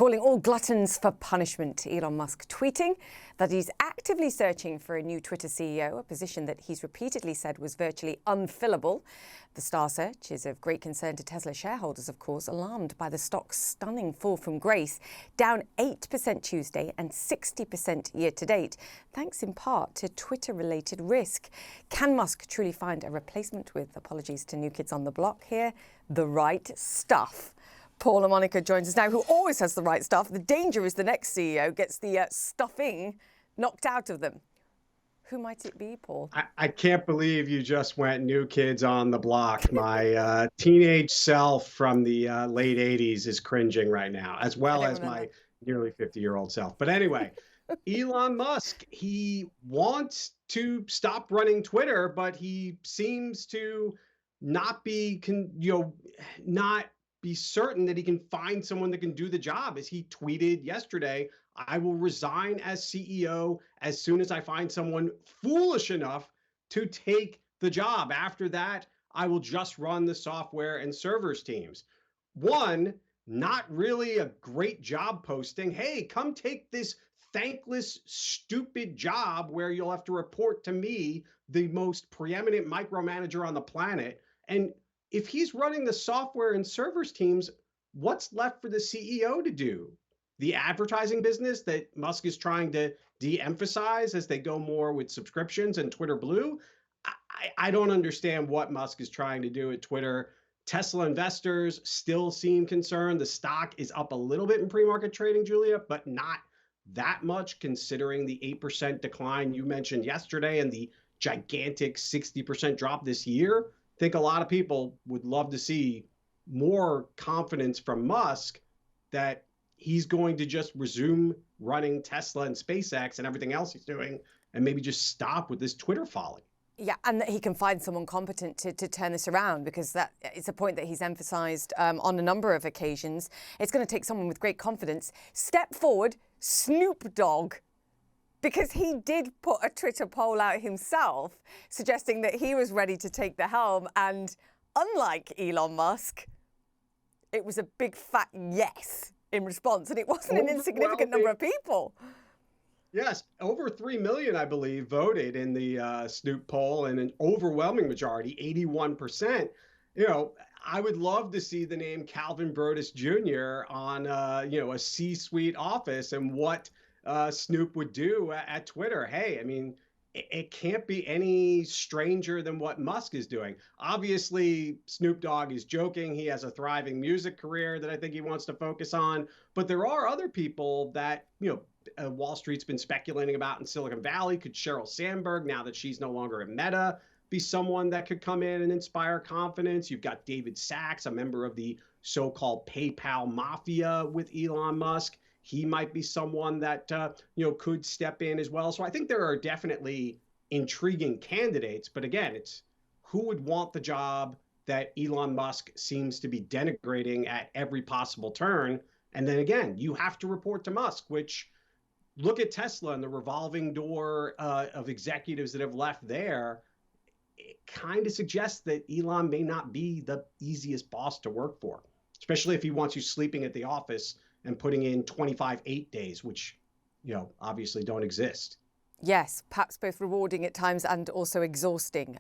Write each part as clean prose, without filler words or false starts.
calling all gluttons for punishment. Elon Musk tweeting that he's actively searching for a new Twitter CEO, a position that he's repeatedly said was virtually unfillable. The star search is of great concern to Tesla shareholders, of course, alarmed by the stock's stunning fall from grace, down 8% Tuesday and 60% year to date, thanks in part to Twitter-related risk. Can Musk truly find a replacement, with apologies to New Kids on the Block here, the right stuff? Paul LaMonica joins us now, who always has the right stuff. The danger is the next CEO gets the stuffing knocked out of them. Who might it be, Paul? I can't believe you just went New Kids on the Block. My teenage self from the late 80s is cringing right now, as well as my nearly 50-year-old self. But anyway, Elon Musk, he wants to stop running Twitter, but he seems to not be, not be certain that he can find someone that can do the job. As he tweeted yesterday, I will resign as CEO as soon as I find someone foolish enough to take the job. After that, I will just run the software and servers teams. One, not really a great job posting. Hey, come take this thankless, stupid job where you'll have to report to me, the most preeminent micromanager on the planet. And if he's running the software and servers teams, what's left for the CEO to do? The advertising business that Musk is trying to de-emphasize as they go more with subscriptions and Twitter Blue? I don't understand what Musk is trying to do at Twitter. Tesla investors still seem concerned. The stock is up a little bit in pre-market trading, Julia, but not that much considering the 8% decline you mentioned yesterday and the gigantic 60% drop this year. I think a lot of people would love to see more confidence from Musk that he's going to just resume running Tesla and SpaceX and everything else he's doing and maybe just stop with this Twitter folly. Yeah, and that he can find someone competent to turn this around, because that is a point that he's emphasized on a number of occasions. It's going to take someone with great confidence. Step forward, Snoop Dogg, because he did put a Twitter poll out himself suggesting that he was ready to take the helm. And unlike Elon Musk, it was a big fat yes in response. And it wasn't an insignificant number of people. Yes, over 3 million, I believe, voted in the Snoop poll, and an overwhelming majority, 81%. You know, I would love to see the name Calvin Broadus Jr. on, a C-suite office and what Snoop would do at Twitter. Hey, I mean, it can't be any stranger than what Musk is doing. Obviously, Snoop Dogg is joking. He has a thriving music career that I think he wants to focus on. But there are other people that, Wall Street's been speculating about in Silicon Valley. Could Sheryl Sandberg, now that she's no longer at Meta, be someone that could come in and inspire confidence? You've got David Sachs, a member of the so-called PayPal mafia with Elon Musk. He might be someone that, could step in as well. So I think there are definitely intriguing candidates. But again, it's who would want the job that Elon Musk seems to be denigrating at every possible turn. And then again, you have to report to Musk, which, look at Tesla and the revolving door of executives that have left there. It kind of suggests that Elon may not be the easiest boss to work for, especially if he wants you sleeping at the office and putting in 25 8 days, which, obviously don't exist. Yes, perhaps both rewarding at times and also exhausting.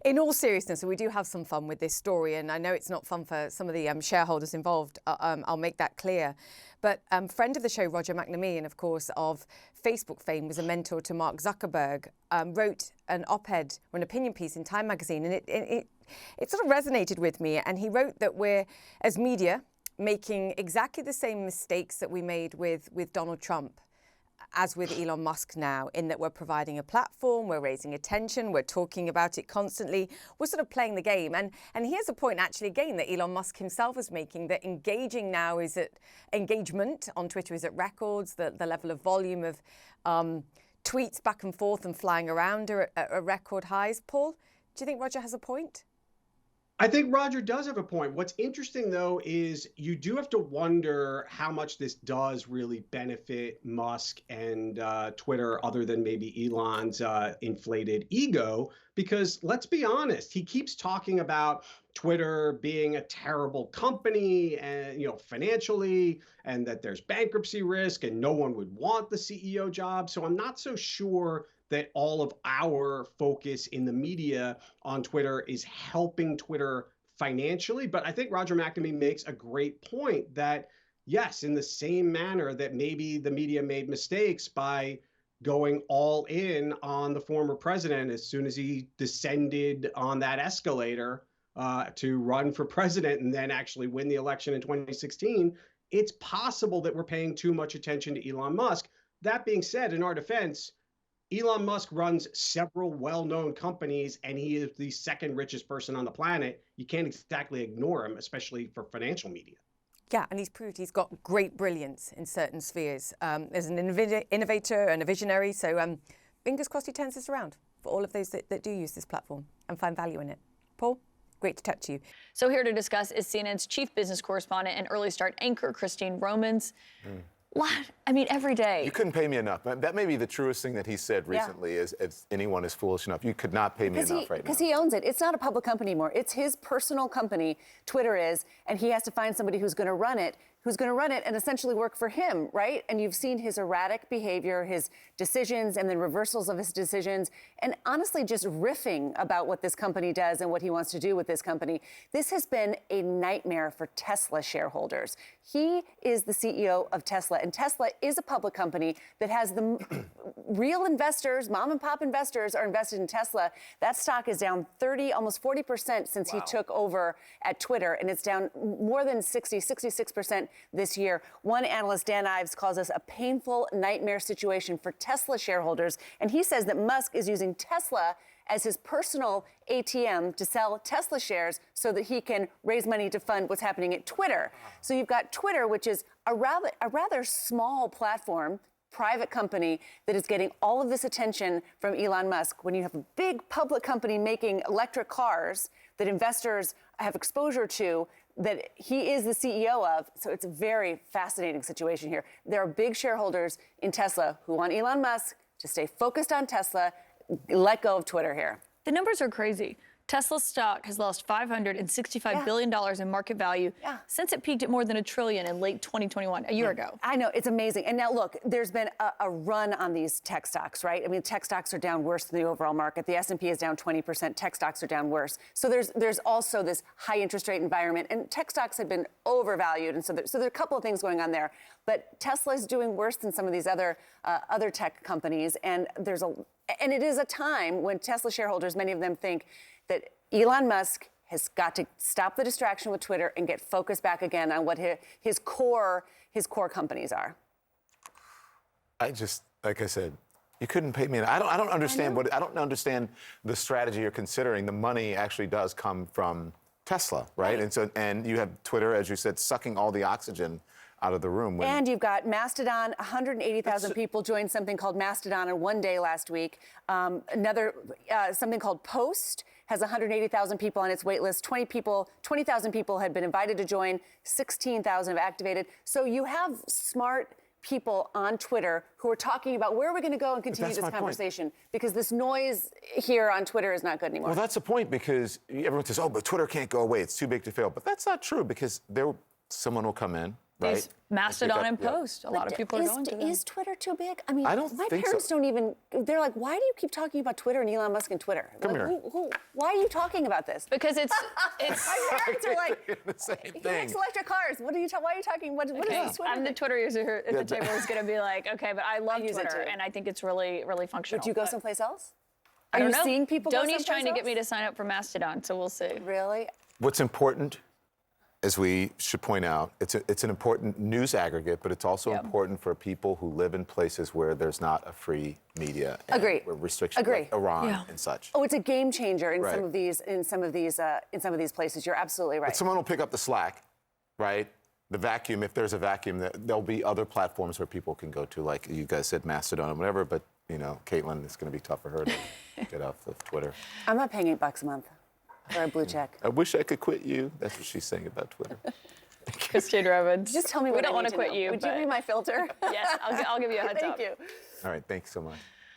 In all seriousness, we do have some fun with this story, and I know it's not fun for some of the shareholders involved. I'll make that clear. But friend of the show, Roger McNamee, of course, of Facebook fame, was a mentor to Mark Zuckerberg, wrote an op-ed or an opinion piece in Time magazine, and it sort of resonated with me. And he wrote that we're, as media, making exactly the same mistakes that we made with Donald Trump as with Elon Musk now, in that we're providing a platform, we're raising attention, we're talking about it constantly, we're sort of playing the game. And here's a point, actually, again, that Elon Musk himself is making, that engaging now is at engagement on Twitter is at records, the level of volume of tweets back and forth and flying around are at record highs. Paul, do you think Roger has a point? I think Roger does have a point. What's interesting, though, is you do have to wonder how much this does really benefit Musk and Twitter, other than maybe Elon's inflated ego. Because let's be honest, he keeps talking about Twitter being a terrible company and, financially, and that there's bankruptcy risk and no one would want the CEO job. So I'm not so sure that all of our focus in the media on Twitter is helping Twitter financially. But I think Roger McNamee makes a great point that, yes, in the same manner that maybe the media made mistakes by going all in on the former president as soon as he descended on that escalator to run for president and then actually win the election in 2016, it's possible that we're paying too much attention to Elon Musk. That being said, in our defense, Elon Musk runs several well-known companies, and he is the second richest person on the planet. You can't exactly ignore him, especially for financial media. Yeah, and he's proved he's got great brilliance in certain spheres. As an innovator and a visionary, so fingers crossed he turns this around for all of those that do use this platform and find value in it. Paul, great to chat to you. So here to discuss is CNN's chief business correspondent and early start anchor, Christine Romans. I mean, every day. You couldn't pay me enough. That may be the truest thing that he said recently, is if anyone is foolish enough. You could not pay me enough right now. Because he owns it. It's not a public company anymore. It's his personal company, Twitter is, and he has to find somebody who's going to run it and essentially work for him, right? And you've seen his erratic behavior, his decisions, and then reversals of his decisions, and honestly just riffing about what this company does and what he wants to do with this company. This has been a nightmare for Tesla shareholders. He is the CEO of Tesla, and Tesla is a public company that has the real investors, mom and pop investors are invested in Tesla. That stock is down 30, almost 40% since he took over at Twitter, and it's down more than 66% this year. One analyst, Dan Ives, calls this a painful nightmare situation for Tesla shareholders, and he says that Musk is using Tesla as his personal ATM to sell Tesla shares so that he can raise money to fund what's happening at Twitter. So you've got Twitter, which is a rather small platform, private company that is getting all of this attention from Elon Musk. When you have a big public company making electric cars that investors have exposure to, that he is the CEO of. So it's a very fascinating situation here. There are big shareholders in Tesla who want Elon Musk to stay focused on Tesla, let go of Twitter here. The numbers are crazy. Tesla stock has lost $565 billion in market value since it peaked at more than $1 trillion in late 2021, a year ago. I know, it's amazing. And now look, there's been a run on these tech stocks, right? I mean, tech stocks are down worse than the overall market. The S&P is down 20%. Tech stocks are down worse. So there's also this high interest rate environment, and tech stocks have been overvalued. And so there are a couple of things going on there. But Tesla is doing worse than some of these other tech companies. And and it is a time when Tesla shareholders, many of them think that Elon Musk has got to stop the distraction with Twitter and get focused back again on what his core companies are. I just, like I said, you couldn't pay me. I don't understand I don't understand the strategy you're considering. The money actually does come from Tesla, right? And you have Twitter, as you said, sucking all the oxygen out of the room. And you've got Mastodon. 180,000 people joined something called Mastodon in one day last week. Something called Post has 180,000 people on its wait list. 20,000 people had been invited to join. 16,000 have activated. So you have smart people on Twitter who are talking about where are we going to go and continue this conversation, because this noise here on Twitter is not good anymore. Well, that's the point, because everyone says, oh, but Twitter can't go away. It's too big to fail. But that's not true, because someone will come in. Right? Mastodon and Post. A lot of people are going to them. Is Twitter too big? I mean, I don't my think parents don't even, they're like, why do you keep talking about Twitter and Elon Musk and Twitter? Come like, here. Why are you talking about this? Because it's My parents are like, the same he thing. likes electric cars. Why are you talking? What is this Twitter? I'm the Twitter user at the table who's going to be like, okay, but I love use it Twitter, too. and I think it's really, really functional. Would you go someplace else? I Are don't you know. seeing people go Donnie's someplace trying to get else? me to sign up for Mastodon, so we'll see. Really? What's important, as we should point out, it's an important news aggregate, but it's also important for people who live in places where there's not a free media. Agree. Where restrictions Agree. like Iran and such. Oh, it's a game changer in Right. some of these places. You're absolutely right. But someone will pick up the slack, right? The vacuum, if there's a vacuum, there'll be other platforms where people can go to, like you guys said, Mastodon or whatever, but, Caitlin, it's going to be tough for her to get off of Twitter. I'm not paying $8 a month. Or a blue check. I wish I could quit you. That's what she's saying about Twitter. Christine Robbins. Just tell me we what don't I want need to quit know. you. Would you be my filter? Yes, I'll give you a heads Thank up. you. All right, thanks so much.